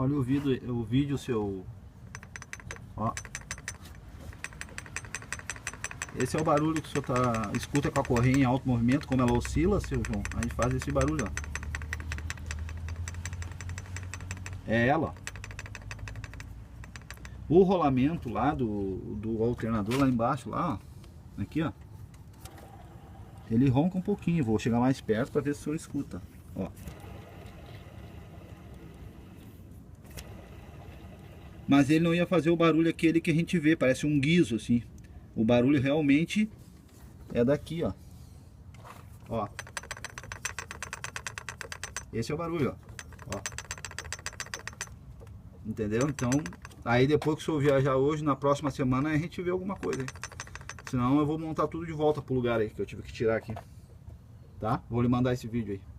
Olha o vídeo seu. Ó. Esse é o barulho que o senhor escuta com a correia em alto movimento, como ela oscila, seu João. Aí faz esse barulho, ó. É ela, ó. O rolamento lá do alternador lá embaixo, lá, ó. Aqui, ó. Ele ronca um pouquinho. Vou chegar mais perto para ver se o senhor escuta. Ó. Mas ele não ia fazer o barulho aquele que a gente vê, parece um guizo assim. O barulho realmente é daqui, ó. Ó. Esse é o barulho, ó. Ó. Entendeu? Então, aí depois que o senhor viajar hoje, na próxima semana a gente vê alguma coisa aí. Senão eu vou montar tudo de volta pro lugar aí que eu tive que tirar aqui. Tá? Vou lhe mandar esse vídeo aí.